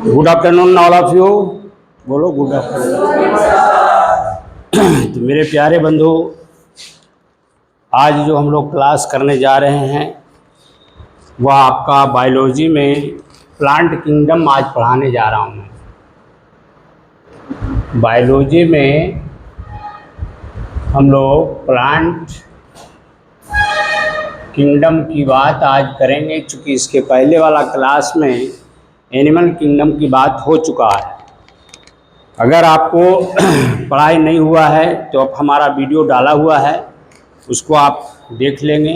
Good afternoon all of you. बोलो good afternoon. तो मेरे प्यारे बंधु, आज जो हम लोग क्लास करने जा रहे हैं वह आपका बायोलॉजी में प्लांट किंगडम आज पढ़ाने जा रहा हूँ मैं। बायोलॉजी में हम लोग प्लांट किंगडम की बात आज करेंगे, चूँकि इसके पहले वाला क्लास में एनिमल किंगडम की बात हो चुका है। अगर आपको पढ़ाई नहीं हुआ है तो अब हमारा वीडियो डाला हुआ है, उसको आप देख लेंगे।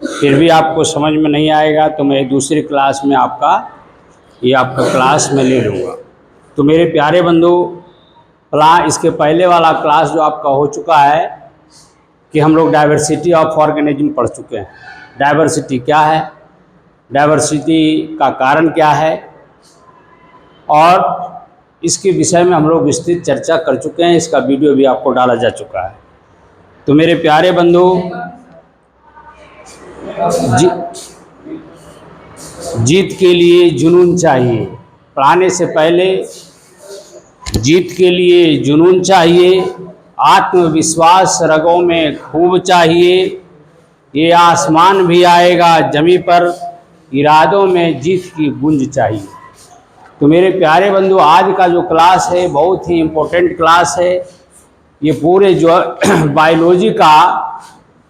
फिर भी आपको समझ में नहीं आएगा तो मैं दूसरी क्लास में आपका क्लास में ले लूँगा। तो मेरे प्यारे बंधु, इसके पहले वाला क्लास जो आपका हो चुका है कि हम लोग डाइवर्सिटी ऑफ ऑर्गेनिज्म पढ़ चुके हैं। डाइवर्सिटी क्या है, डाइवर्सिटी का कारण क्या है, और इसके विषय में हम लोग विस्तृत चर्चा कर चुके हैं। इसका वीडियो भी आपको डाला जा चुका है। तो मेरे प्यारे बंधु, जीत के लिए जुनून चाहिए। पढ़ाने से पहले जीत के लिए जुनून चाहिए, आत्मविश्वास रगों में खूब चाहिए। ये आसमान भी आएगा जमी पर, इरादों में जीत की गूंज चाहिए। तो मेरे प्यारे बंधु, आज का जो क्लास है बहुत ही इम्पोर्टेंट क्लास है। ये पूरे जो बायोलॉजी का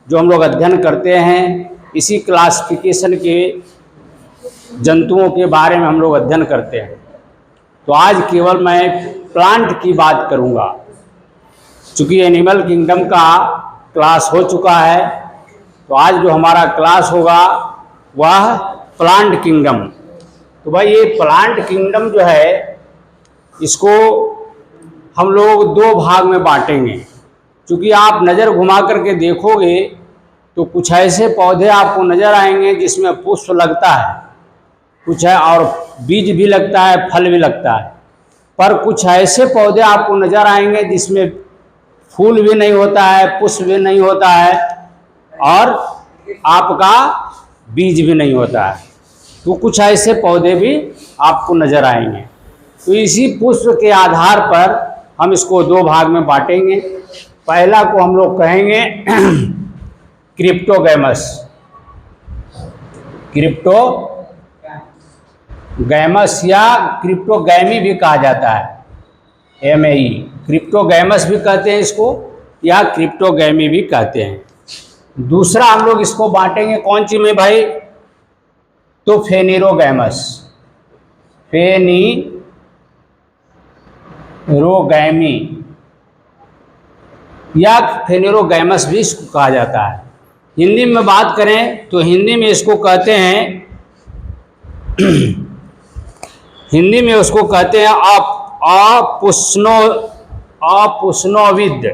जो हम लोग अध्ययन करते हैं, इसी क्लासिफिकेशन के जंतुओं के बारे में हम लोग अध्ययन करते हैं। तो आज केवल मैं प्लांट की बात करूँगा। चूँकि एनिमल किंगडम का क्लास हो चुका है, तो आज जो हमारा क्लास होगा वह प्लांट किंगडम। तो भाई ये प्लांट किंगडम जो है, इसको हम लोग दो भाग में बांटेंगे। क्योंकि आप नज़र घुमा करके देखोगे तो कुछ ऐसे पौधे आपको नज़र आएंगे जिसमें पुष्प लगता है, कुछ है और बीज भी लगता है, फल भी लगता है। पर कुछ ऐसे पौधे आपको नज़र आएंगे जिसमें फूल भी नहीं होता है, पुष्प भी नहीं होता है और आपका बीज भी नहीं होता है। तो कुछ ऐसे पौधे भी आपको नज़र आएंगे। तो इसी पुष्प के आधार पर हम इसको दो भाग में बांटेंगे। पहला को हम लोग कहेंगे क्रिप्टोगैमस। क्रिप्टोगैमस या क्रिप्टोगैमी भी कहा जाता है, MAE। क्रिप्टोगैमस भी कहते हैं इसको, या क्रिप्टोगैमी भी कहते हैं। दूसरा हम लोग इसको बांटेंगे कौन सी में भाई, तो फेनेरोगैमस। फेनेरोगैमी या फेनेरोगैमस भी इसको कहा जाता है। हिंदी में बात करें तो हिंदी में इसको कहते हैं हिंदी में उसको कहते हैं अपुष्णोविद।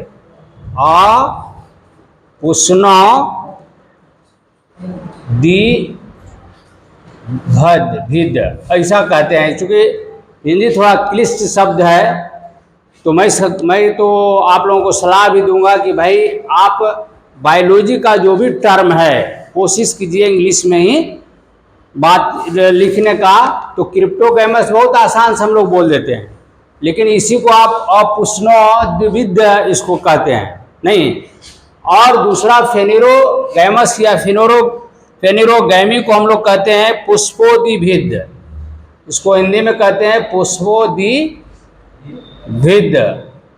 भिद ऐसा कहते हैं। चूँकि हिंदी थोड़ा क्लिष्ट शब्द है, तो मैं तो आप लोगों को सलाह भी दूंगा कि भाई आप बायोलॉजी का जो भी टर्म है कोशिश कीजिए इंग्लिश में ही बात लिखने का। तो क्रिप्टोगैमस बहुत आसान से हम लोग बोल देते हैं, लेकिन इसी को आप अपुष्णोविद इसको कहते हैं नहीं। और दूसरा फेनेरोगैमस या फेनेरोगैमी को हम लोग कहते हैं पुष्पोदिभिद। इसको हिंदी में कहते हैं पुष्पोदिभिद।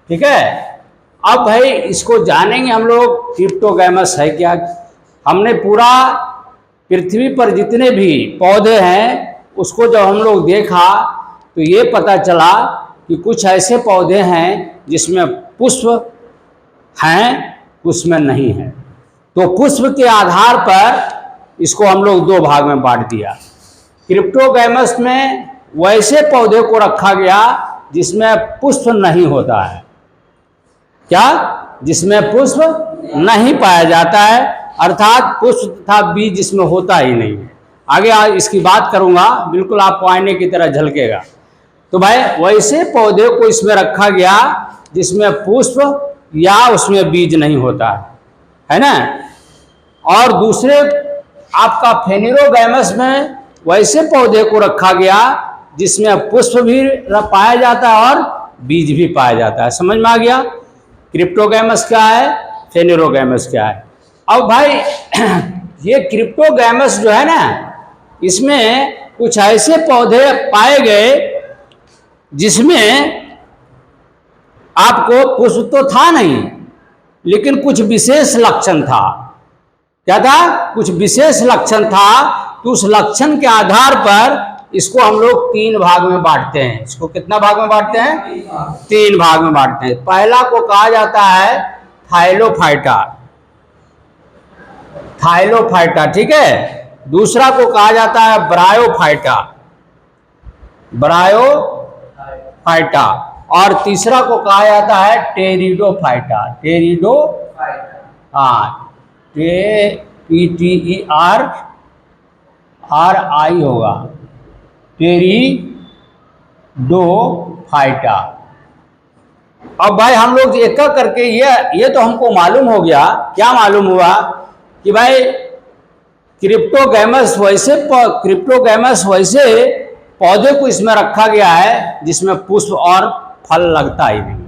ठीक है। अब भाई इसको जानेंगे हम लोग क्रिप्टोगैमस है क्या। हमने पूरा पृथ्वी पर जितने भी पौधे हैं उसको जब हम लोग देखा तो ये पता चला कि कुछ ऐसे पौधे हैं जिसमें पुष्प हैं, पुष्प में नहीं है। तो पुष्प के आधार पर इसको हम लोग दो भाग में बांट दिया। क्रिप्टोगैमस में वैसे पौधे को रखा गया जिसमें पुष्प नहीं होता है। क्या? जिसमें पुष्प नहीं पाया जाता है, अर्थात पुष्प तथा बीज जिसमें होता ही नहीं है। आगे इसकी बात करूंगा, बिल्कुल आपको आईने की तरह झलकेगा। तो भाई वैसे पौधे को इसमें रखा गया जिसमें पुष्प या उसमें बीज नहीं होता है ना। और दूसरे आपका फेनेरोगैमस में वैसे पौधे को रखा गया जिसमें पुष्प भी पाया जाता है और बीज भी पाया जाता है। समझ में आ गया? क्रिप्टोगैमस क्या है, फेनेरोगैमस क्या है। अब भाई ये क्रिप्टोगैमस जो है ना, इसमें कुछ ऐसे पौधे पाए गए जिसमें आपको पुष्प तो था नहीं, लेकिन कुछ विशेष लक्षण था। क्या था? कुछ विशेष लक्षण था। तो उस लक्षण के आधार पर इसको हम लोग 3 भाग में बांटते हैं। इसको कितना भाग में बांटते हैं? 3 भाग में बांटते हैं। पहला को कहा जाता है थाइलोफाइटा, थाइलोफाइटा, ठीक है। दूसरा को कहा जाता है ब्रायोफाइटा, ब्रायोफाइटा, और तीसरा को कहा जाता है टेरिडोफाइटा, टेरिडो, हाँ, PTERRI होगा, टेरिडोफाइटा। अब भाई हम लोग एक एक करके ये तो हमको मालूम हो गया। क्या मालूम हुआ? कि भाई क्रिप्टोगैमस वैसे पौधे को इसमें रखा गया है जिसमें पुष्प और फल लगता ही नहीं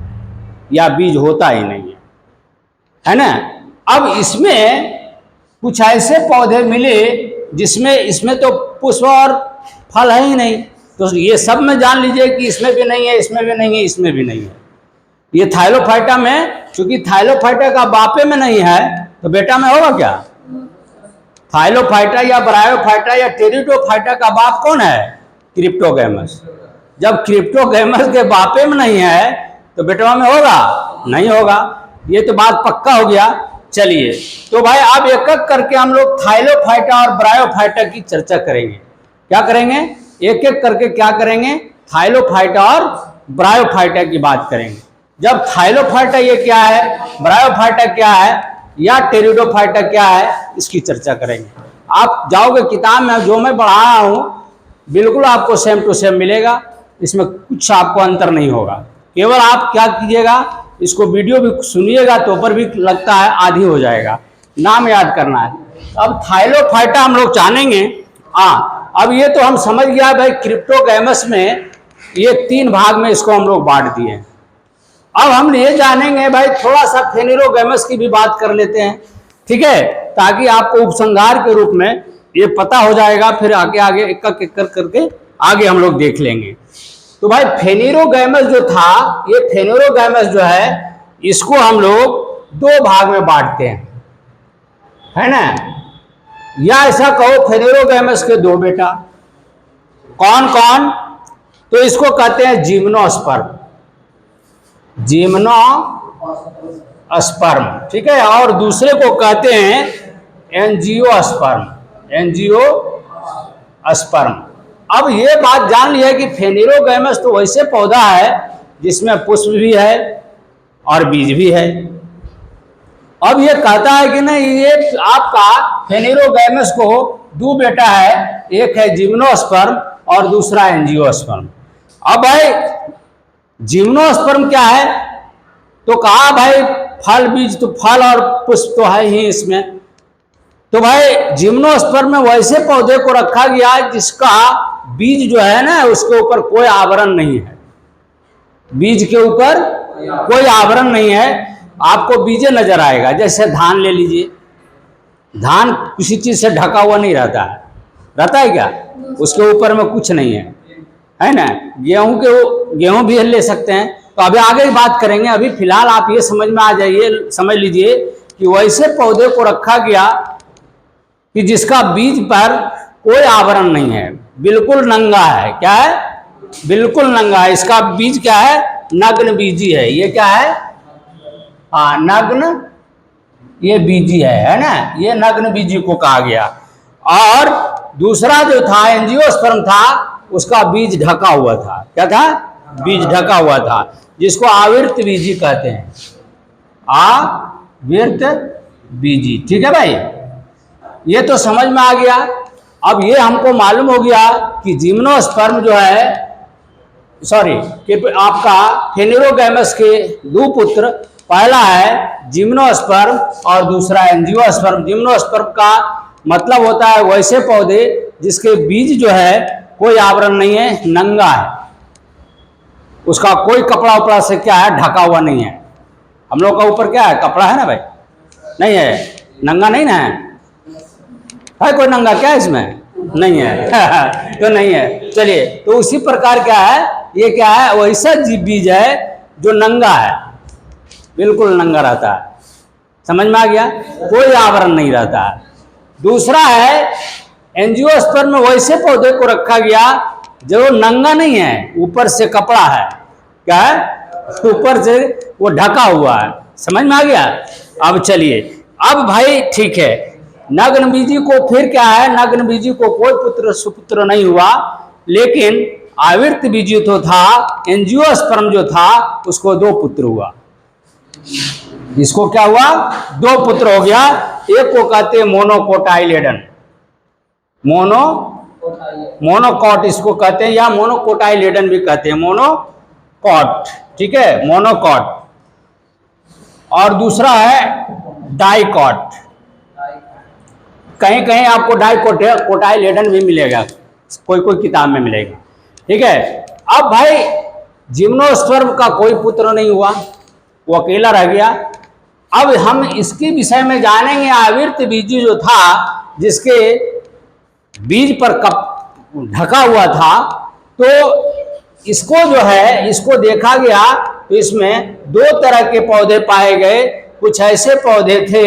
या बीज होता ही नहीं है ना। अब इसमें कुछ ऐसे पौधे मिले इसमें तो पुष्प और फल है ही नहीं। तो ये सब में जान लीजिए कि इसमें भी नहीं है, इसमें भी नहीं है, इसमें भी नहीं है। ये थाइलोफाइटा में, चूंकि थाइलोफाइटा का बापे में नहीं है तो बेटा में होगा क्या? थाइलोफाइटा या ब्रायोफाइटा या टेरिडोफाइटा का बाप कौन है? क्रिप्टोगैमस। जब क्रिप्टोगैमस के बापे में नहीं है तो बेटवा में होगा? नहीं होगा। ये तो बात पक्का हो गया। चलिए, तो भाई अब एक एक करके हम लोग थाइलोफाइटा और ब्रायोफाइटा की चर्चा करेंगे। क्या करेंगे? एक एक करके क्या करेंगे? थाइलोफाइटा और ब्रायोफाइटा की बात करेंगे। जब थाइलोफाइटा ये क्या है, ब्रायोफाइटा क्या है, या टेरिडोफाइटा क्या है, इसकी चर्चा करेंगे। आप जाओगे किताब में, जो मैं पढ़ा रहा हूँ बिल्कुल आपको सेम टू सेम मिलेगा। इसमें कुछ आपको अंतर नहीं होगा। केवल आप क्या कीजिएगा, इसको वीडियो भी सुनिएगा तो ऊपर भी लगता है आधी हो जाएगा, नाम याद करना है। अब थाइलोफाइटा हम लोग जानेंगे। अब ये तो हम समझ गया भाई, क्रिप्टोगैमस में ये 3 भाग में इसको हम लोग बांट दिए। अब हम ये जानेंगे भाई, थोड़ा सा फेनेरोगैमस की भी बात कर लेते हैं, ठीक है, ताकि आपको उपसंहार के रूप में ये पता हो जाएगा। फिर आगे आगे एक एक करके आगे हम लोग देख लेंगे। तो भाई फेनेरोगैमस जो था, ये फेनेरोगैमस जो है इसको हम लोग 2 भाग में बांटते हैं, है ना। या ऐसा कहो फेनेरोगैमस के 2 बेटा। कौन कौन? तो इसको कहते हैं जिम्नोस्पर्म, जिम्नोस्पर्म, ठीक है। और दूसरे को कहते हैं एंजियोस्पर्म, एंजियोस्पर्म। अब ये बात जान लिया कि फेनेरोगैमस तो वैसे पौधा है जिसमें पुष्प भी है और बीज भी है। अब ये कहता है कि नहीं, ये आपका फेनेरोगैमस को 2 बेटा है, एक है जिम्नोस्पर्म और दूसरा एंजियोस्पर्म। अब भाई जिम्नोस्पर्म क्या है? तो कहा भाई फल बीज, तो फल और पुष्प तो है ही इसमें। तो भाई जिम्नोस्पर्म में वैसे पौधे को रखा गया जिसका बीज जो है ना, उसके ऊपर कोई आवरण नहीं है। बीज के ऊपर कोई आवरण नहीं है, आपको बीजे नजर आएगा। जैसे धान ले लीजिए, धान किसी चीज से ढका हुआ नहीं रहता है, रहता है क्या? उसके ऊपर में कुछ नहीं है ना। गेहूं भी ले सकते हैं। तो अभी आगे बात करेंगे। अभी फिलहाल आप ये समझ लीजिए कि वैसे पौधे को रखा गया कि जिसका बीज पर कोई आवरण नहीं है, बिल्कुल नंगा है। क्या है? बिल्कुल नंगा है। इसका बीज क्या है? नग्न बीजी है। ये क्या है? नग्न, ये बीजी है ना। ये नग्न बीजी को कहा गया। और दूसरा जो था एंजियोस्पर्म था, उसका बीज ढका हुआ था। क्या था? बीज ढका हुआ था, जिसको आवृत बीजी कहते हैं, आवृत बीजी। ठीक है भाई, ये तो समझ में आ गया। अब ये हमको मालूम हो गया कि जिम्नोस्पर्म जो है, कि आपका फेनेरोगैमस के 2 पुत्र, पहला है जिम्नोस्पर्म और दूसरा एंजियोस्पर्म। जिम्नोस्पर्म का मतलब होता है वैसे पौधे जिसके बीज जो है कोई आवरण नहीं है, नंगा है, उसका कोई कपड़ा उपड़ा से क्या है, ढका हुआ नहीं है। हम लोग का ऊपर क्या है, कपड़ा है ना भाई, नहीं है, नंगा नहीं ना है कोई नंगा क्या इसमें, नहीं है तो नहीं है। चलिए, तो उसी प्रकार क्या है, ये क्या है, वैसा बीज है जो नंगा है, बिल्कुल नंगा रहता है। समझ में आ गया, कोई आवरण नहीं रहता है। दूसरा है एंजियोस्पर्म में वैसे पौधे को रखा गया जो नंगा नहीं है, ऊपर से कपड़ा है, क्या है, ऊपर से वो ढका हुआ है। समझ में आ गया। अब चलिए, अब भाई ठीक है, नग्न बीजी को फिर क्या है, नग्न बीजी को कोई पुत्र सुपुत्र नहीं हुआ, लेकिन आवृत बीजी तो था, एंजियोस्पर्म जो था उसको 2 पुत्र हुआ। इसको क्या हुआ, 2 पुत्र हो गया। एक को कहते हैं मोनोकोटाइलेडन, मोनोकॉट इसको कहते हैं, या मोनोकोटाइलेडन भी कहते हैं, मोनोकॉट, ठीक है, मोनोकॉट। और दूसरा है डाइकॉट, कहीं कहीं आपको डाइकोटाइलेडन भी मिलेगा, कोई कोई किताब में मिलेगा, ठीक है। अब भाई जिम्नोस्पर्म का कोई पुत्र नहीं हुआ, वो अकेला रह गया। अब हम इसके विषय में जानेंगे। आवृत बीजी जो था, जिसके बीज पर ढका हुआ था, तो इसको जो है, इसको देखा गया तो इसमें 2 तरह के पौधे पाए गए। कुछ ऐसे पौधे थे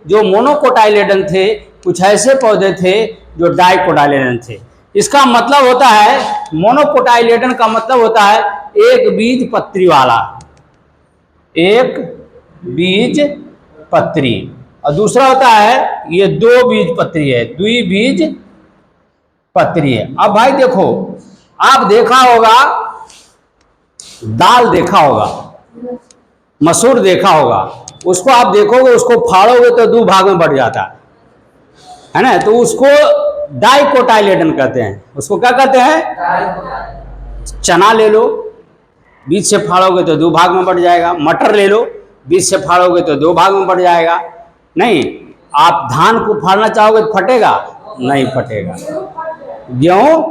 जो मोनोकोटाइलेडन थे, कुछ ऐसे पौधे थे जो डाइकोटाइलेडन थे। इसका मतलब होता है, मोनोकोटाइलेडन का मतलब होता है एक बीज पत्री वाला, एक बीज पत्री, और दूसरा होता है ये 2 बीज पत्री है, द्विबीज पत्री है। अब भाई देखो, आप देखा होगा, दाल देखा होगा, मसूर देखा होगा, उसको आप देखोगे, उसको फाड़ोगे तो 2 भाग में बढ़ जाता है ना, तो उसको डाइकोटाइलेडन कहते हैं। उसको क्या कहते हैं, चना ले लो, बीज से फाड़ोगे तो 2 भाग में बढ़ जाएगा। मटर ले लो, बीज से फाड़ोगे तो 2 भाग में बढ़ जाएगा। नहीं, आप धान को फाड़ना चाहोगे तो फटेगा, नहीं फटेगा। गेहूं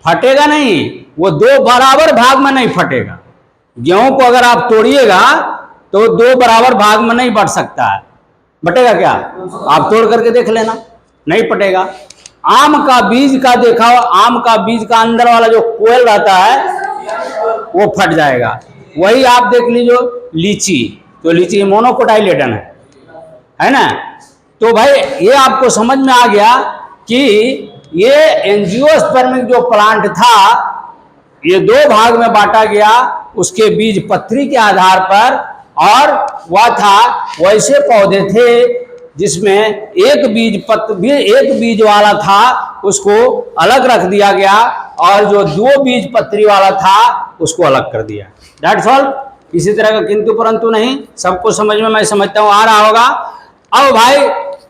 फटेगा नहीं, वो 2 बराबर भाग में नहीं फटेगा। गेहूं को अगर आप तोड़िएगा तो 2 बराबर भाग में नहीं बढ़ सकता है, बटेगा क्या, आप तोड़ करके देख लेना, नहीं फटेगा। आम का बीज का देखा, आम का बीज का अंदर वाला जो कोयल रहता है वो फट जाएगा। वही आप देख लीजिए लीची, तो लीची मोनोकोटाइलेडन है ना। तो भाई ये आपको समझ में आ गया कि ये एंजियोस्पर्मिक जो प्लांट था, ये 2 भाग में बांटा गया उसके बीज पत्री के आधार पर, और वह था वैसे पौधे थे जिसमें एक बीज वाला था उसको अलग रख दिया गया, और जो 2 बीज पत्री वाला था उसको अलग कर दिया। That's all. किसी तरह का किंतु परंतु नहीं, सबको समझ में, मैं समझता हूं आ रहा होगा। अब भाई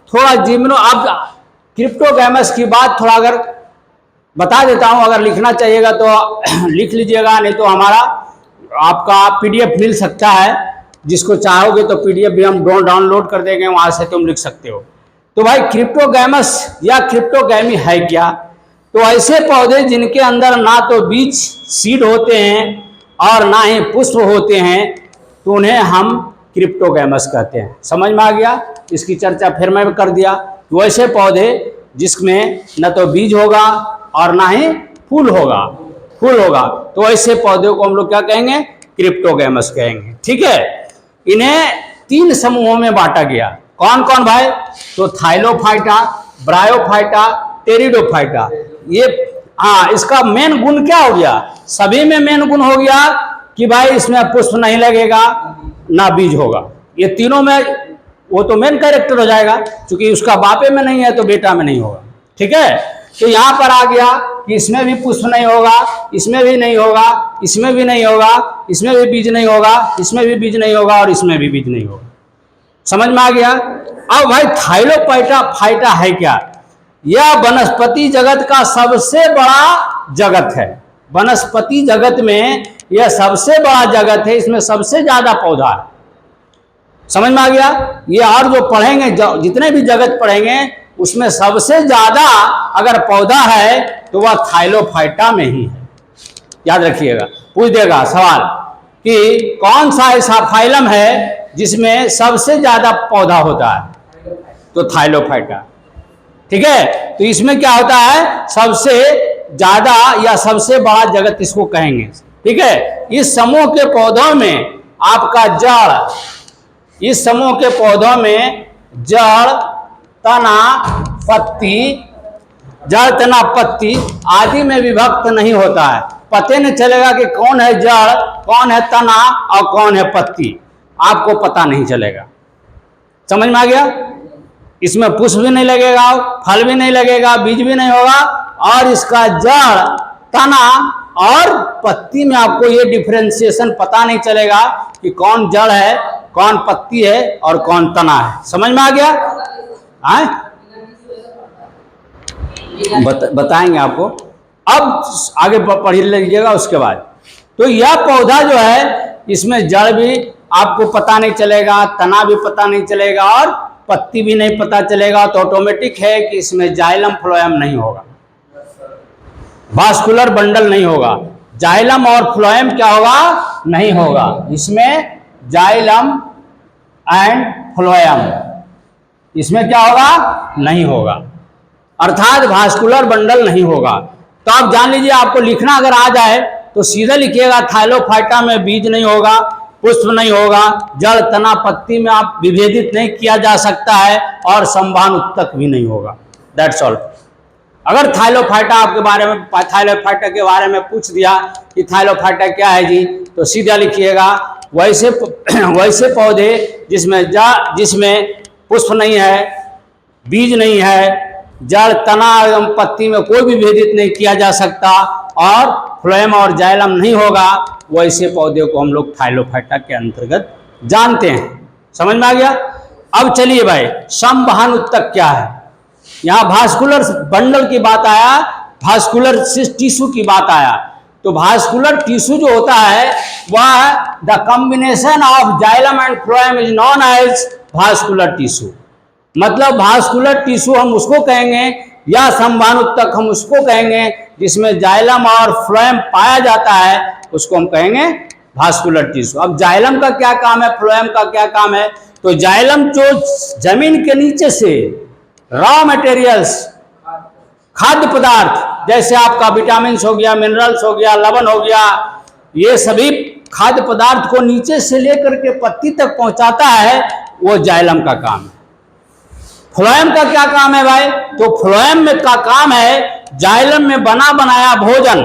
थोड़ा अब क्रिप्टोगैमस की बात थोड़ा अगर बता देता हूं, अगर लिखना चाहिएगा तो लिख लीजिएगा, नहीं तो हमारा आपका पीडीएफ मिल सकता है, जिसको चाहोगे तो पीडीएफ भी हम डाउनलोड कर देंगे, वहां से तुम लिख सकते हो। तो भाई क्रिप्टोगैमस या क्रिप्टोगैमी है क्या, तो ऐसे पौधे जिनके अंदर ना तो बीज सीड होते हैं और ना ही पुष्प होते हैं, तो उन्हें हम क्रिप्टोगैमस कहते हैं। समझ में आ गया, इसकी चर्चा फिर मैं कर दिया। वैसे पौधे जिसमें न तो बीज होगा और ना ही फूल होगा, तो ऐसे पौधे को हम लोग क्या कहेंगे, क्रिप्टोगैमस कहेंगे, ठीक है। इन्हें 3 समूहों में बांटा गया। कौन कौन भाई, तो थाइलोफाइटा, ब्रायोफाइटा, टेरिडोफाइटा। ये इसका मेन गुण क्या हो गया, सभी में मेन गुण हो गया कि भाई इसमें पुष्प नहीं लगेगा ना बीज होगा। ये तीनों में वो तो मेन कैरेक्टर हो जाएगा, क्योंकि उसका बापे में नहीं है तो बेटा में नहीं होगा, ठीक है। तो यहां पर आ गया कि इसमें भी पुष्प नहीं होगा, इसमें भी नहीं होगा, इसमें भी नहीं होगा, इसमें भी बीज नहीं होगा, इसमें भी बीज नहीं होगा, और इसमें भी बीज नहीं होगा। समझ में आ गया। अब भाई थाइलोफाइटा है क्या, यह वनस्पति जगत का सबसे बड़ा जगत है। वनस्पति जगत में यह सबसे बड़ा जगत है, इसमें सबसे ज्यादा पौधा है। समझ में आ गया। ये और जो पढ़ेंगे, जितने भी जगत पढ़ेंगे उसमें सबसे ज्यादा अगर पौधा है तो वह थाइलोफाइटा में ही है। याद रखिएगा, पूछ देगा सवाल कि कौन सा ऐसा फाइलम है जिसमें सबसे ज्यादा पौधा होता है, तो थाइलोफाइटा। ठीक है, तो इसमें क्या होता है, सबसे ज्यादा या सबसे बड़ा जगत इसको कहेंगे। ठीक है, इस समूह के पौधों में आपका जड़, इस समूह के पौधों में जड़, तना, पत्ती, जड़, तना, पत्ती आदि में विभक्त नहीं होता है। पता नहीं चलेगा कि कौन है जड़, कौन है तना और कौन है पत्ती, आपको पता नहीं चलेगा। समझ में आ गया? इसमें पुष्प भी नहीं लगेगा, फल भी नहीं लगेगा, बीज भी नहीं होगा, और इसका जड़, तना और पत्ती में आपको ये डिफरेंशिएशन पता नहीं चलेगा कि कौन जड़ है, कौन पत्ती है और कौन तना है। समझ में आ गया? बताएंगे आपको, अब आगे पढ़ लीजिएगा उसके बाद। तो यह पौधा जो है, इसमें जड़ भी आपको पता नहीं चलेगा, तना भी पता नहीं चलेगा और पत्ती भी नहीं पता चलेगा, तो ऑटोमेटिक है कि इसमें जाइलम फ्लोएम नहीं होगा, वास्कुलर बंडल नहीं होगा। जाइलम और फ्लोएम क्या होगा? नहीं होगा। इसमें जाइलम एंड फ्लोएम, इसमें क्या होगा? नहीं होगा, अर्थात वास्कुलर बंडल नहीं होगा। तो आप जान लीजिए, आपको लिखना अगर आ जाए तो सीधे लिखिएगा, थाइलोफाइटा में बीज नहीं होगा, पुष्प नहीं होगा, जड़, तना, पत्ती में आप विभेदित नहीं किया जा सकता है और संभानुत्तक भी नहीं होगा। That's all. अगर थाइलोफाइटा आपके बारे में, थाइलोफाइटा के बारे में पूछ दिया कि थाइलोफाइटा क्या है जी, तो सीधा लिखिएगा वैसे पौधे जिसमें पुष्प नहीं है, बीज नहीं है, जड़, तना एवं पत्ती में कोई भी भेदित नहीं किया जा सकता और फ्लोएम और जाइलम नहीं होगा, वैसे पौधे को हम लोग थाइलोफाइटा के अंतर्गत जानते हैं। समझ में आ गया? अब चलिए भाई, संवहनोत्तक क्या है? यहाँ वास्कुलर बंडल की बात आया, वास्कुलर टिश्यू की बात आया। तो वास्कुलर टिश्यू जो होता है वह the combination of xylem and phloem is known as vascular tissue. मतलब वास्कुलर टिश्यू हम उसको कहेंगे या संवहनोत्तक हम उसको कहेंगे जिसमें जाइलम और फ्लोएम पाया जाता है, उसको हम कहेंगे वास्कुलर टिश्यू। अब जाइलम का क्या काम है, फ्लोएम का क्या काम है? तो जाइलम जो जमीन के नीचे से रॉ मटेरियल्स, खाद्य पदार्थ, जैसे आपका विटामिन्स हो गया, मिनरल्स हो गया, लवण हो गया, ये सभी खाद्य पदार्थ को नीचे से लेकर के पत्ती तक पहुंचाता है, वो जाइलम का काम है। फ्लोएम का क्या काम है भाई? तो फ्लोएम में का काम है जाइलम में बना बनाया भोजन,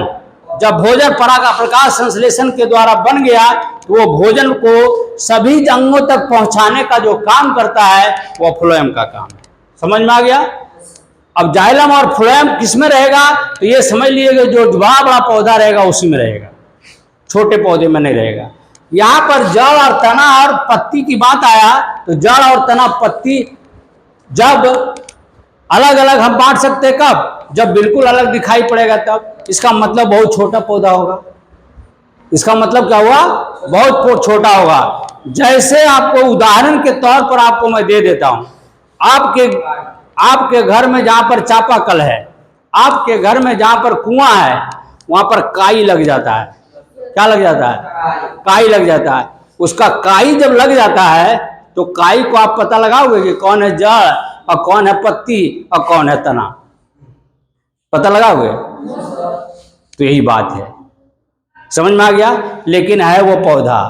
जब भोजन प्रकाश संश्लेषण के द्वारा बन गया तो वो भोजन को सभी अंगों तक पहुंचाने का जो काम करता है वो फ्लोएम का काम है। समझ में आ गया? अब जाइलम और फ्लोएम किसमें रहेगा? तो ये समझ लीजिएगा, जो बड़ा बड़ा पौधा रहेगा उसी में रहेगा, छोटे पौधे में नहीं रहेगा। यहाँ पर जड़ और तना और पत्ती की बात आया, तो जड़ और तना, पत्ती जब अलग अलग हम बांट सकते हैं, कब? जब बिल्कुल अलग दिखाई पड़ेगा तब। इसका मतलब बहुत छोटा पौधा होगा, इसका मतलब क्या हुआ? बहुत छोटा होगा। जैसे आपको उदाहरण के तौर पर आपको मैं दे देता हूं, आपके घर में जहां पर चापाकल है, आपके घर में जहां पर कुआं है, वहां पर काई लग जाता है। क्या लग जाता है? काई लग जाता है। उसका काई जब लग जाता है तो काई को आप पता लगाओगे कि कौन है जड़ और कौन है पत्ती और कौन है तना? पता लगाओगे? तो यही बात है। समझ में आ गया? लेकिन है वो पौधा,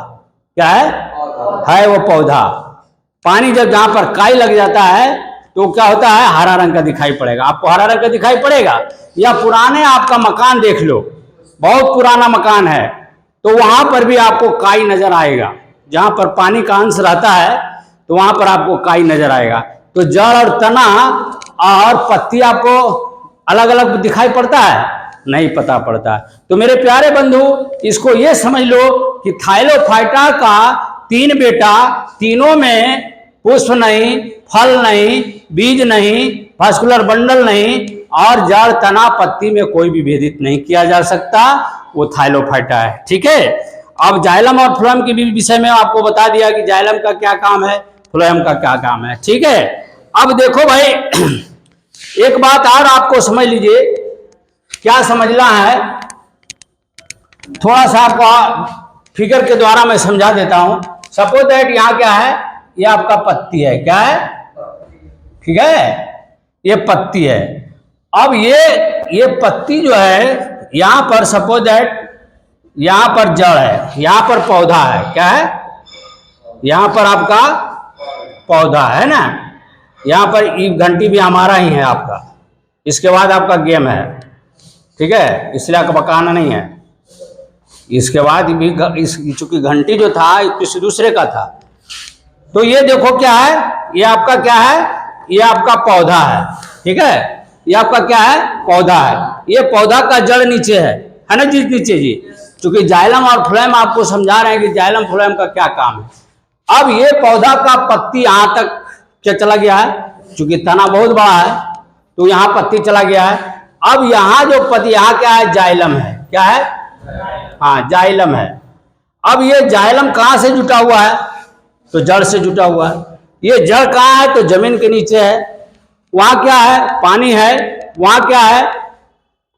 क्या है वो पौधा। पानी जब जहां पर काई लग जाता है तो क्या होता है? हरा रंग का दिखाई पड़ेगा। आपको हरा रंग का दिखाई पड़ेगा। या पुराने आपका मकान देख लो, बहुत पुराना मकान है तो वहां पर भी आपको काई नजर आएगा। जहां पर पानी का अंश रहता है तो वहां पर आपको काई नजर आएगा। तो जड़ और तना और पत्ती आपको अलग अलग दिखाई पड़ता है? नहीं पता पड़ता। तो मेरे प्यारे बंधु, इसको ये समझ लो कि थाइलोफाइटा का 3 बेटा, तीनों में पुष्प नहीं, फल नहीं, बीज नहीं, वास्कुलर बंडल नहीं और जड़, तना, पत्ती में कोई भी भेदित नहीं किया जा सकता, वो थाइलोफाइटा है। ठीक है? अब जाइलम और फ्लोएम के भी विषय में आपको बता दिया कि जाइलम का क्या काम है, फ्लोएम का क्या काम है। ठीक है? अब देखो भाई, एक बात और आपको समझ लीजिए, क्या समझना है, थोड़ा सा आपको फिगर के द्वारा मैं समझा देता हूं। सपोज दैट यहां क्या है, ये आपका पत्ती है, क्या है, ठीक है, ये पत्ती है। अब ये पत्ती जो है, यहां पर सपोज दैट यहां पर जड़ है, यहां पर पौधा है, क्या है, यहां पर आपका पौधा है ना, यहां पर घंटी भी हमारा ही है आपका। इसके बाद आपका गेम है, ठीक है, इसलिए आपका बकाना नहीं है। इसके बाद भी चूंकि घंटी जो था किसी दूसरे का था। तो ये देखो क्या है, ये आपका क्या है, ये आपका पौधा है, ठीक है, ये आपका क्या है, पौधा है। ये पौधा का जड़ नीचे है ना जी, नीचे जी। चूंकि जाइलम और फ्लोएम आपको समझा रहे हैं कि जाइलम फ्लोएम का क्या काम है। अब ये पौधा का पत्ती यहां तक क्या चला गया है, चूंकि तना बहुत बड़ा है तो यहां पत्ती चला गया है। अब यहां जो पत्ती, यहां क्या है, जाइलम है, क्या है, हाँ जाइलम है। अब ये जाइलम कहां से जुटा हुआ है, तो जड़ से जुटा हुआ है। ये जड़ कहां है, तो जमीन के नीचे है। वहां क्या है, पानी है, वहां क्या है,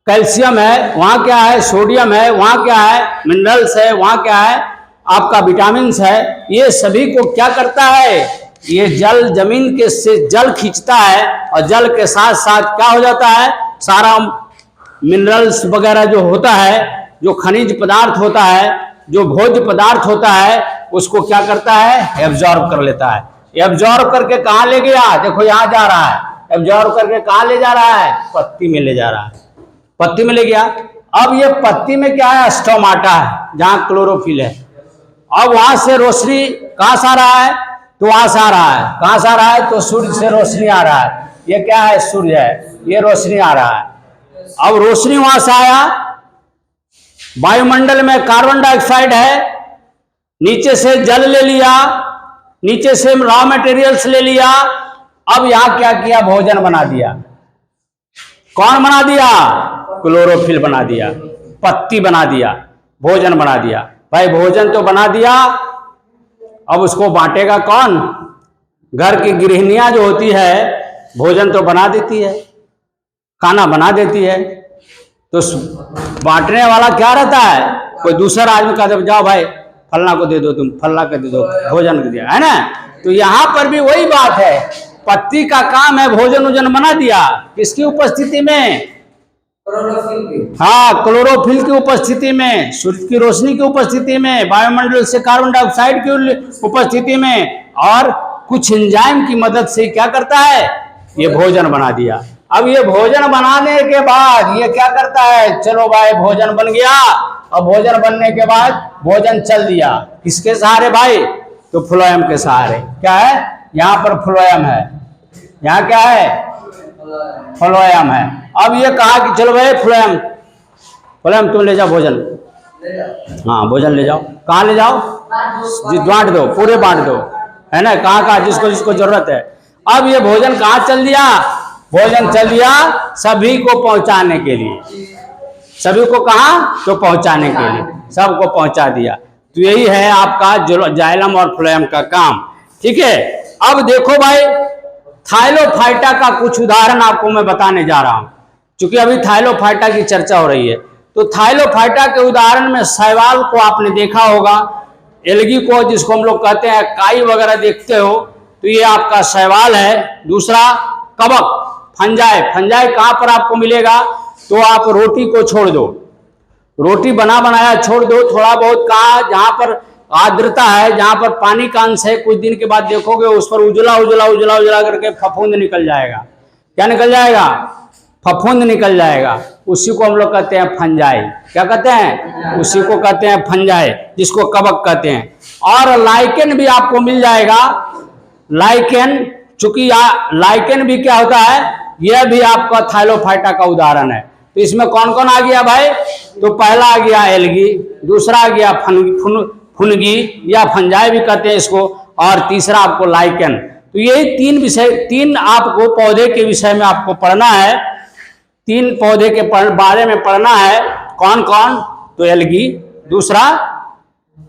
कैल्शियम है, वहां क्या है, सोडियम है, वहां क्या है, मिनरल्स है, वहां क्या है, आपका विटामिन्स है। ये सभी को क्या करता है, ये जल जमीन के से जल खींचता है, और जल के साथ साथ क्या हो जाता है, सारा मिनरल्स वगैरह जो होता है, जो खनिज पदार्थ होता है, जो भोज्य पदार्थ होता है, उसको क्या करता है, एब्जॉर्ब कर लेता है। एब्जॉर्ब करके कहां ले गया, देखो यहां जा रहा है, एब्जॉर्ब करके कहां ले जा रहा है, पत्ती में ले जा रहा है, पत्ती में ले गया। अब ये पत्ती में क्या है, स्टोमाटा है, जहां क्लोरोफिल है। अब वहां से रोशनी कहां से आ रहा है, तो वहां से आ रहा है, कहां से आ रहा है, तो सूर्य से रोशनी आ रहा है। ये क्या है, सूर्य है, ये रोशनी आ रहा है। अब रोशनी वहां से आया, वायुमंडल में कार्बन डाइऑक्साइड है, नीचे से जल ले लिया, नीचे से रॉ मटेरियल्स ले लिया। अब यहां क्या किया, भोजन बना दिया। कौन बना दिया, क्लोरोफिल बना दिया, पत्ती बना दिया, भोजन बना दिया। भाई भोजन तो बना दिया, अब उसको बांटेगा कौन, घर की गृहिणियां जो होती है, भोजन तो बना देती है, खाना बना देती है, तो बांटने वाला क्या रहता है, कोई दूसरा आदमी का, जब जाओ भाई फलना को दे दो, तुम फलना को दे दो, भोजन को दिया है ना। तो यहां पर भी वही बात है, पत्ती का काम है भोजन वोजन बना दिया, किसकी उपस्थिति में, हाँ क्लोरोफिल की उपस्थिति में, सूर्य की रोशनी की उपस्थिति में, वायुमंडल से कार्बन डाइऑक्साइड की उपस्थिति में, और कुछ एंजाइम की मदद से क्या करता है, ये भोजन बना दिया। अब ये भोजन बनाने के बाद ये क्या करता है, चलो भाई भोजन बन गया। और भोजन बनने के बाद भोजन चल दिया, किसके सहारे भाई, तो फ्लोएम के सहारे। क्या है, यहां पर फ्लोएम है, यहां क्या है, फ्लोएम है। अब ये कहा कि चलो भाई फ्लोएम, फ्लोएम तुम ले जाओ भोजन, हाँ भोजन ले जाओ, कहाँ ले जाओ, बांट दो, पूरे बांट दो, है ना, कहाँ कहाँ जिसको जिसको जरूरत है। अब ये भोजन कहाँ चल दिया, भोजन चल दिया सभी को पहुंचाने के लिए, सभी को कहा, तो पहुंचाने के लिए, सबको पहुंचा दिया। तो यही है आपका जाइलम और फ्लोएम का काम, ठीक है। अब देखो भाई, थाइलोफाइटा का कुछ उदाहरण आपको मैं बताने जा रहा हूं, क्योंकि अभी थाइलोफाइटा की चर्चा हो रही है। तो थाइलोफाइटा के उदाहरण में शैवाल को आपने देखा होगा, एल्गी को जिसको हम लोग कहते हैं काई वगैरह देखते हो, तो ये आपका शैवाल है। दूसरा कवक, फंजाई, फंजाई कहां पर आपको मिलेगा, तो आप रोटी को छोड़ दो, रोटी बना बनाया छोड़ दो, थोड़ा बहुत कहा जहां पर आर्द्रता है, जहां पर पानी का अंश है, कुछ दिन के बाद देखोगे उस पर उजला उजला उजला उजला करके फफूंद निकल जाएगा। क्या निकल जाएगा, फफूंद निकल जाएगा, उसी को हम लोग कहते हैं फंजाई। क्या कहते हैं, उसी को कहते हैं फंजाई, जिसको कवक कहते हैं। और लाइकेन भी आपको मिल जाएगा, लाइकेन, चूंकि लाइकेन भी क्या होता है, यह भी आपका थाइलोफाइटा का उदाहरण है। तो इसमें कौन कौन आ गया भाई, तो पहला आ गया एल्गी, दूसरा आ गया फुनगी या फंजाई भी कहते हैं इसको, और तीसरा आपको लाइकेन। तो यही तीन विषय, तीन आपको पौधे के विषय में आपको पढ़ना है, तीन पौधे के बारे में पढ़ना है। कौन कौन, तो एल्गी, दूसरा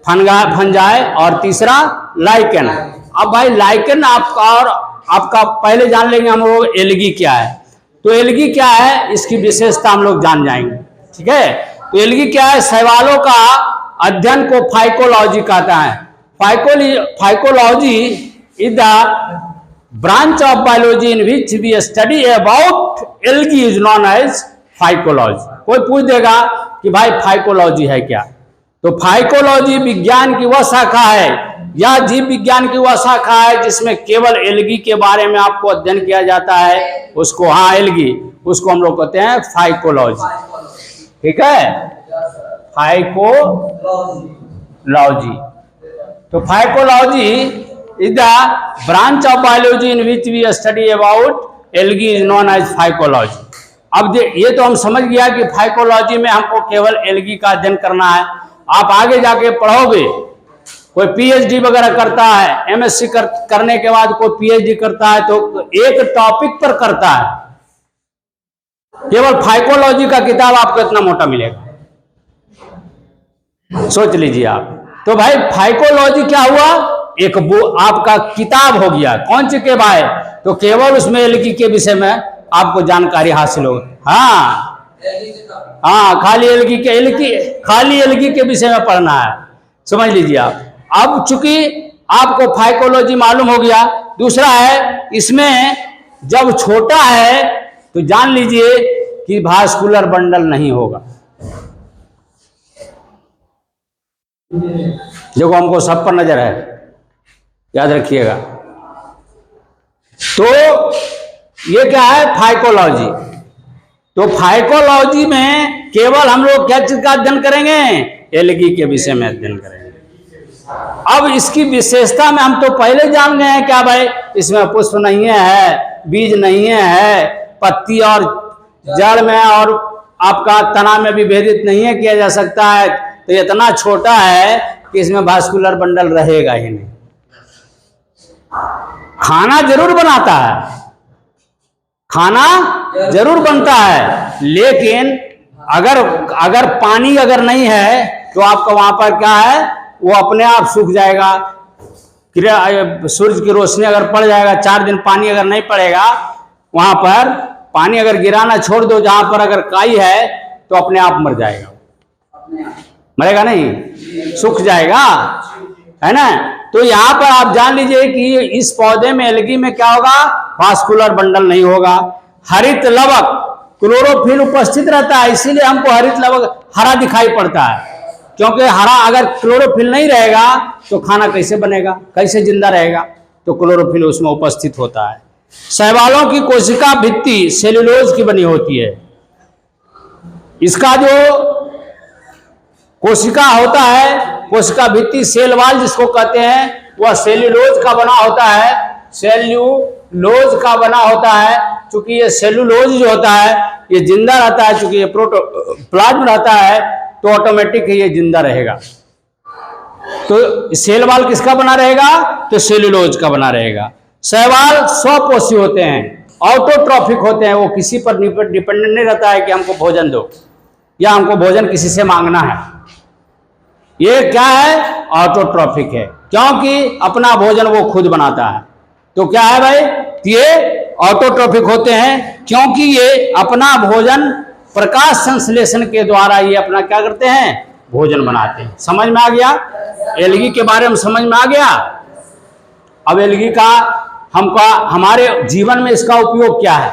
फंजाई और तीसरा लाइकेन। अब भाई लाइकेन आपका, और आपका पहले जान लेंगे हम लोग एल्गी क्या है। तो एलगी क्या है, इसकी विशेषता हम लोग जान जाएंगे। ठीक है, तो एलगी क्या है, शैवालों का अध्ययन को फाइकोलॉजी कहता है। Phycology is the branch of biology in which we study about algae is known as phycology. कोई पूछ देगा कि भाई फाइकोलॉजी है क्या, तो फाइकोलॉजी विज्ञान की वह शाखा है या जीव विज्ञान की वह शाखा है जिसमें केवल एलगी के बारे में आपको अध्ययन किया जाता है, उसको, हाँ एलगी, उसको हम लोग कहते हैं फाइकोलॉजी। ठीक है, फाइकोलॉजी। तो phycology is the branch of biology in which we study about algae is known as phycology. अब ये तो हम समझ गया कि फाइकोलॉजी में हमको केवल एलगी का अध्ययन करना है। आप आगे जाके पढ़ोगे, कोई पीएचडी वगैरह करता है, एमएससी करने के बाद कोई पीएचडी करता है, तो एक टॉपिक पर करता है, केवल फाइकोलॉजी का किताब आपको इतना मोटा मिलेगा, सोच लीजिए आप। तो भाई फाइकोलॉजी क्या हुआ, एक आपका किताब हो गया, कौन सी के भाई, तो केवल उसमें एलगी के विषय में आपको जानकारी हासिल हो। हाँ हाँ, खाली एलगी के विषय में पढ़ना है, समझ लीजिए आप। अब चूंकि आपको फाइकोलॉजी मालूम हो गया, दूसरा है इसमें जब छोटा है तो जान लीजिए कि वास्कुलर बंडल नहीं होगा, जो हमको सब पर नजर है, याद रखिएगा। तो ये क्या है, फाइकोलॉजी। तो फाइकोलॉजी में केवल हम लोग क्या चीज का अध्ययन करेंगे, एलगी के विषय में अध्ययन करेंगे। अब इसकी विशेषता में हम तो पहले जान गए हैं क्या भाई, इसमें पुष्प नहीं है, बीज नहीं है, पत्ती और जड़ में और आपका तना में विभेदित नहीं है किया जा सकता है, तो इतना छोटा है कि इसमें वास्कुलर बंडल रहेगा ही नहीं। खाना जरूर बनाता है, खाना जरूर बनता है, लेकिन अगर पानी अगर नहीं है तो आपका वहां पर क्या है, वो अपने आप सूख जाएगा। सूरज की रोशनी अगर पड़ जाएगा, 4 दिन पानी अगर नहीं पड़ेगा, वहां पर पानी अगर गिराना छोड़ दो, जहां पर अगर काई है तो अपने आप मर जाएगा, मरेगा नहीं, सूख जाएगा, है ना। तो यहाँ पर आप जान लीजिए कि इस पौधे में, एलगी में क्या होगा, वास्कुलर बंडल नहीं होगा। हरित लवक, क्लोरोफिल उपस्थित रहता है, इसीलिए हमको हरित लवक हरा दिखाई पड़ता है, क्योंकि हरा अगर क्लोरोफिल नहीं रहेगा तो खाना कैसे बनेगा, कैसे जिंदा रहेगा, तो क्लोरोफिल उसमें उपस्थित होता है। शैवालों की कोशिका भित्ति सेल्यूलोज की बनी होती है। इसका जो कोशिका होता है, कोशिका भित्ति सेल वाल जिसको कहते हैं, वह सेल्यूलोज का बना होता है, सेल्यूलोज का बना होता है। चूंकि ये सेल्यूलोज जो होता है ये जिंदा रहता है, चूंकि ये प्रोटोप्लाज्म रहता है तो ऑटोमेटिक ये जिंदा रहेगा। तो सेल वाल किसका बना रहेगा, तो सेल्यूलोज का बना रहेगा। शैवाल स्वपोषी होते हैं, ऑटोट्रॉफिक होते हैं, वो किसी पर डिपेंडेंट नहीं रहता है कि हमको भोजन दो या हमको भोजन किसी से मांगना है। ये क्या है, ऑटोट्रॉफिक है, क्योंकि अपना भोजन वो खुद बनाता है। तो क्या है भाई, ये ऑटोट्रॉफिक होते हैं क्योंकि ये अपना भोजन प्रकाश संश्लेषण के द्वारा ये अपना क्या करते हैं, भोजन बनाते हैं। समझ में आ गया, एलगी के बारे में समझ में आ गया। अब एलगी का हमारे जीवन में इसका उपयोग क्या है,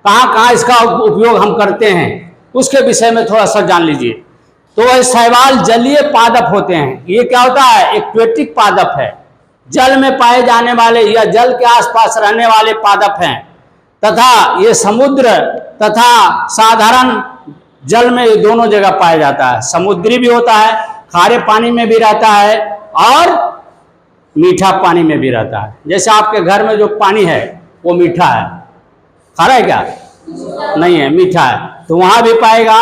कहाँ कहाँ इसका उपयोग हम करते हैं, उसके विषय में थोड़ा सा जान लीजिए। तो वह शैवाल जलीय पादप होते हैं। ये क्या होता है, एक्वेटिक पादप है, जल में पाए जाने वाले या जल के आसपास रहने वाले पादप हैं, तथा ये समुद्र तथा साधारण जल में दोनों जगह पाया जाता है। समुद्री भी होता है, खारे पानी में भी रहता है और मीठा पानी में भी रहता है। जैसे आपके घर में जो पानी है वो मीठा है, खारा है क्या, नहीं है, मीठा है, तो वहां भी पाएगा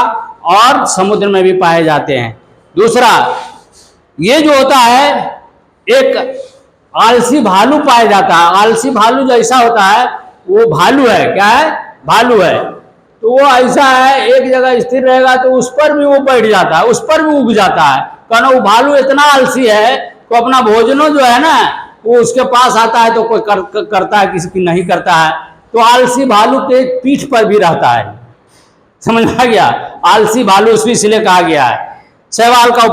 और समुद्र में भी पाए जाते हैं। दूसरा, ये जो होता है, एक आलसी भालू पाया जाता है। आलसी भालू जैसा होता है वो भालू है, क्या है, भालू है। तो वो ऐसा है, एक जगह स्थिर रहेगा तो उस पर भी वो बैठ जाता है, उस पर भी उग जाता है। कहना वो भालू इतना आलसी है तो अपना भोजनों जो है ना वो उसके पास आता है तो कोई करता है, किसी की नहीं करता है। तो आलसी भालू के पीठ पर भी रहता है। समझ में आ गया? आलसी भालू इसलिए कहा गया है। शैवाल का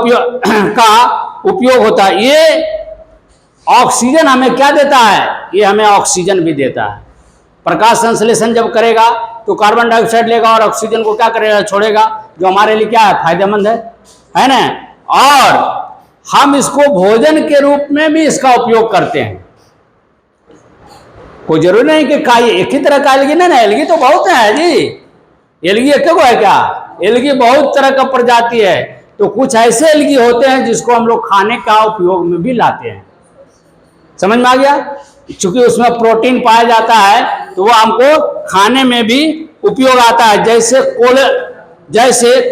उपयोग होता है। ये ऑक्सीजन हमें क्या देता है? ये हमें ऑक्सीजन भी देता है। प्रकाश संश्लेषण जब करेगा तो कार्बन डाइऑक्साइड लेगा और ऑक्सीजन को क्या करेगा? छोड़ेगा, जो हमारे लिए क्या है? फायदेमंद है ना? और हम इसको भोजन के रूप में भी इसका उपयोग करते हैं। कोई जरूरी नहीं कि एक ही तरह का एलगी ना, एलगी तो बहुत है जी। एलगी एक को है क्या? एलगी बहुत तरह का प्रजाति है। तो कुछ ऐसे एलगी होते हैं जिसको हम लोग खाने का उपयोग में भी लाते हैं। समझ में आ गया? चूंकि उसमें प्रोटीन पाया जाता है तो वो हमको खाने में भी उपयोग आता है। जैसे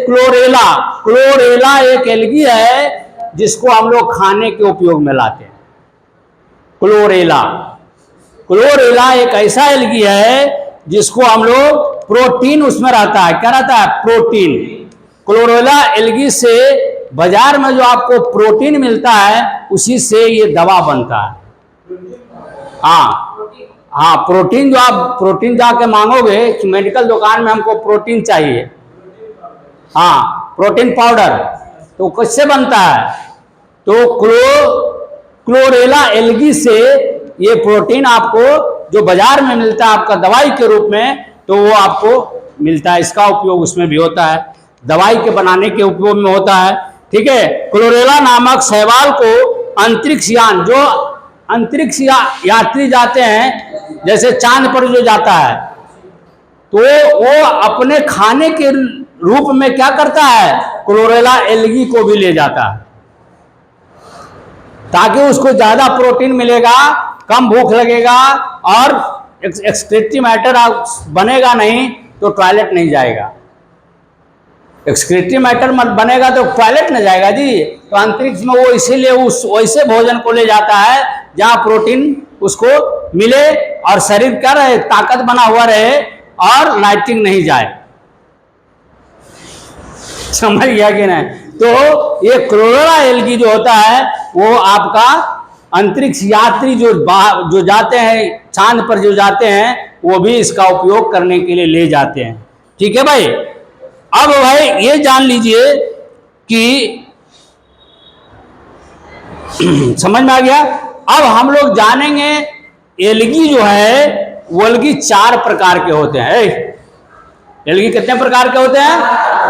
क्लोरेला एक एलगी है जिसको हम लोग खाने के उपयोग में लाते हैं। क्लोरेला एक ऐसा एलगी है जिसको हम लोग प्रोटीन उसमें रहता है। क्या रहता है? प्रोटीन। क्लोरेला एलगी से बाजार में जो आपको प्रोटीन मिलता है उसी से ये दवा बनता है। हाँ, प्रोटीन जो आप प्रोटीन जाके मांगोगे कि मेडिकल दुकान में हमको प्रोटीन चाहिए, हाँ, प्रोटीन पाउडर, तो किससे बनता है? तो क्लोरेला एलगी से ये प्रोटीन आपको जो बाजार में मिलता है आपका दवाई के रूप में, तो वो आपको मिलता है। इसका उपयोग उसमें भी होता है, दवाई के बनाने के उपयोग में होता है। ठीक है। क्लोरेला नामक शैवाल को अंतरिक्ष यान, जो अंतरिक्ष यात्री जाते हैं, जैसे चांद पर जो जाता है, तो वो अपने खाने के रूप में क्या करता है? क्लोरेला एलगी को भी ले जाता है, ताकि उसको ज्यादा प्रोटीन मिलेगा, कम भूख लगेगा और एक्सक्रीटरी मैटर बनेगा नहीं तो टॉयलेट नहीं जाएगा। एक्सक्रीटरी मैटर मत बनेगा तो टॉयलेट नहीं जाएगा जी। तो अंतरिक्ष में वो इसीलिए उस वैसे भोजन को ले जाता है जहां प्रोटीन उसको मिले और शरीर क्या रहे? ताकत बना हुआ रहे और लाइटिंग नहीं जाए। समझ गया कि नहीं? तो ये क्लोरेला एलगी जो होता है वो आपका अंतरिक्ष यात्री जो जाते हैं, चांद पर जो जाते हैं, वो भी इसका उपयोग करने के लिए ले जाते हैं। ठीक है भाई। अब भाई ये जान लीजिए कि समझ में आ गया। अब हम लोग जानेंगे एलगी जो है वो एलगी 4 प्रकार के होते हैं। एलगी कितने प्रकार के होते हैं?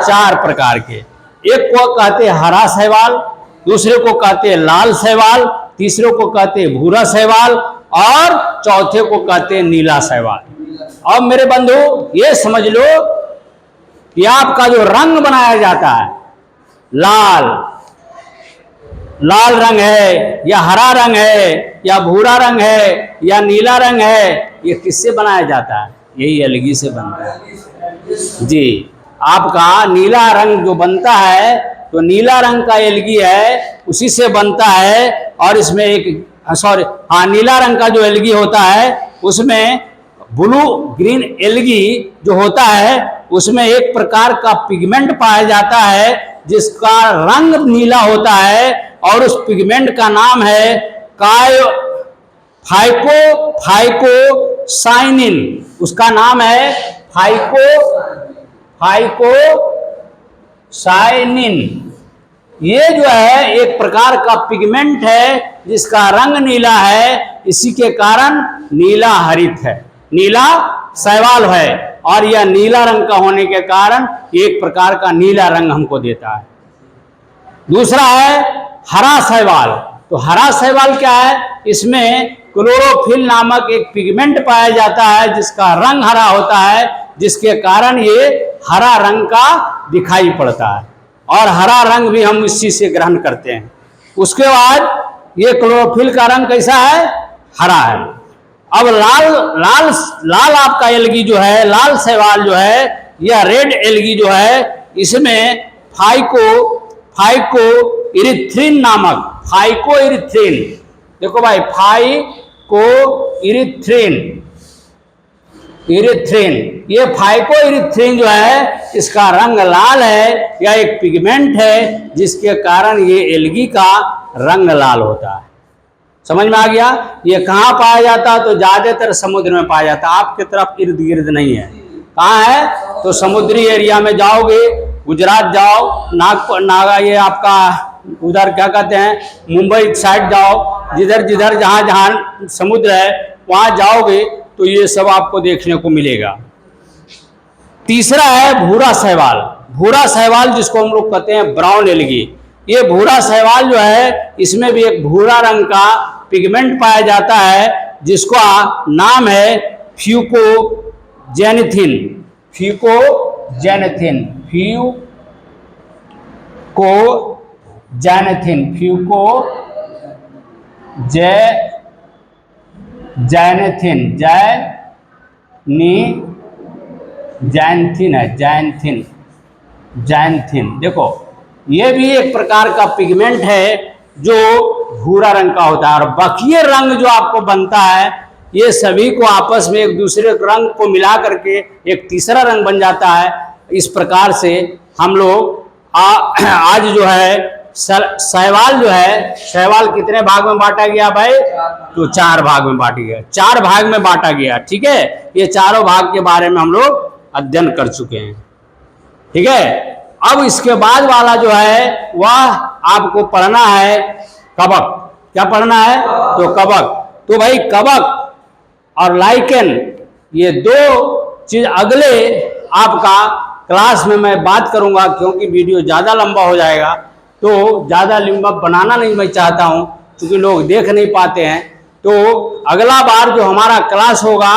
4 प्रकार के। एक को कहते हैं हरा शैवाल, दूसरे को कहते हैं लाल शैवाल, तीसरे को कहते हैं भूरा शैवाल और चौथे को कहते हैं नीला शैवाल। अब मेरे बंधु ये समझ लो कि आपका जो रंग बनाया जाता है, लाल रंग है या हरा रंग है या भूरा रंग है या नीला रंग है, ये किससे बनाया जाता है? यही एलगी से बनता है जी। आपका नीला रंग जो बनता है तो नीला रंग का एलगी है, उसी से बनता है। और इसमें नीला रंग का जो एलगी होता है उसमें ब्लू ग्रीन एलगी जो होता है उसमें एक प्रकार का पिगमेंट पाया जाता है जिसका रंग नीला होता है और उस पिगमेंट का नाम है फाइकोसाइनिन। उसका नाम है फाइकोसाइनिन। ये जो है एक प्रकार का पिगमेंट है जिसका रंग नीला है, इसी के कारण नीला हरित है, नीला शैवाल है। और यह नीला रंग का होने के कारण एक प्रकार का नीला रंग हमको देता है। दूसरा है हरा शैवाल। तो हरा शैवाल क्या है? इसमें क्लोरोफिल नामक एक पिगमेंट पाया जाता है जिसका रंग हरा होता है, जिसके कारण ये हरा रंग का दिखाई पड़ता है और हरा रंग भी हम इसी से ग्रहण करते हैं। उसके बाद ये क्लोरोफिल का रंग कैसा है? हरा है। अब लाल आपका एलगी जो है, लाल शैवाल जो है, यह रेड एलगी जो है, इसमें फाइकोइरिथ्रिन नामक फाइकोइरिथ्रिन, देखो भाई फाइकोइरिथ्रिन, ये फाइकोइरिथ्रिन जो है इसका रंग लाल है, यह एक पिगमेंट है जिसके कारण ये एलगी का रंग लाल होता है। समझ में आ गया। ये कहाँ पाया जाता है? तो ज़्यादातर समुद्र में पाया जाता है, आपकी तरफ इर्द गिर्द नहीं है। कहाँ है? तो समुद्री एरिया में जाओगे, गुजरात जाओ, नागा ये आपका उधर क्या कहते हैं, मुंबई साइड जाओ, जिधर जिधर जहाँ जहाँ समुद्र है वहाँ जाओगे तो ये सब आपको देखने को मिलेगा। तीसरा है भूरा शैवाल। भूरा शैवाल जिसको हम लोग कहते हैं ब्राउन एल्गी। ये भूरा शैवाल जो है इसमें भी एक भूरा रंग का पिगमेंट पाया जाता है जिसका नाम है फ्यूकोजेनेथिन। फ्यूकोजेनेथिन है, जैनथिन। देखो ये भी एक प्रकार का पिगमेंट है जो भूरा रंग का होता है। और बकिये रंग जो आपको बनता है ये सभी को आपस में एक दूसरे रंग को मिला करके एक तीसरा रंग बन जाता है। इस प्रकार से हम लोग आज जो है शैवाल जो है, शैवाल कितने भाग में बांटा गया भाई? तो 4 भाग में बांटा गया, 4 भाग में बांटा गया। ठीक है, ये चारों भाग के बारे में हम लोग अध्ययन कर चुके हैं। ठीक है, अब इसके बाद वाला जो है वह आपको पढ़ना है कवक। क्या पढ़ना है? तो कवक। तो भाई कवक और लाइकेन ये 2 चीज अगले आपका क्लास में मैं बात करूंगा, क्योंकि वीडियो ज़्यादा लंबा हो जाएगा। तो ज़्यादा लंबा बनाना नहीं मैं चाहता हूं, क्योंकि लोग देख नहीं पाते हैं। तो अगला बार जो हमारा क्लास होगा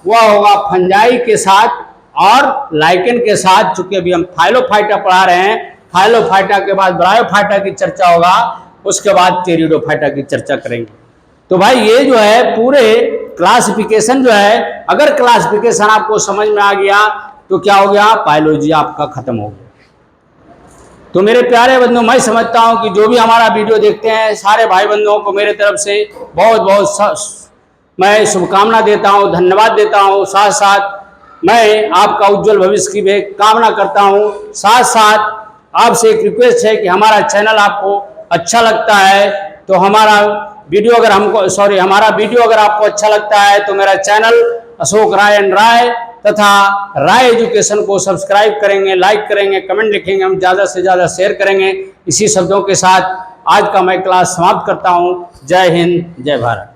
वह होगा फंजाई के साथ और लाइकेन के साथ। चूंकि अभी हम फाइलोफाइटा पढ़ा रहे हैं, फाइलोफाइटा के बाद ब्रायोफाइटा की चर्चा होगा, उसके बाद टेरिडोफाइटा की चर्चा करेंगे। तो भाई ये जो है पूरे क्लासिफिकेशन जो है, अगर क्लासिफिकेशन आपको समझ में आ गया तो क्या हो गया? बायोलॉजी आपका खत्म हो गया। तो मेरे प्यारे बंधुओं, मैं समझता हूं कि जो भी हमारा वीडियो देखते हैं सारे भाई बंधुओं को मेरे तरफ से बहुत बहुत मैं शुभकामना देता हूं, धन्यवाद देता हूं। साथ साथ मैं आपका उज्जवल भविष्य की भी कामना करता हूं। साथ साथ आपसे एक रिक्वेस्ट है कि हमारा चैनल आपको अच्छा लगता है तो हमारा वीडियो अगर आपको अच्छा लगता है तो मेरा चैनल अशोक राय एंड राय तथा राय एजुकेशन को सब्सक्राइब करेंगे, लाइक करेंगे, कमेंट लिखेंगे, हम ज़्यादा से ज़्यादा शेयर करेंगे। इसी शब्दों के साथ आज का मैं क्लास समाप्त करता हूँ। जय हिंद, जय भारत।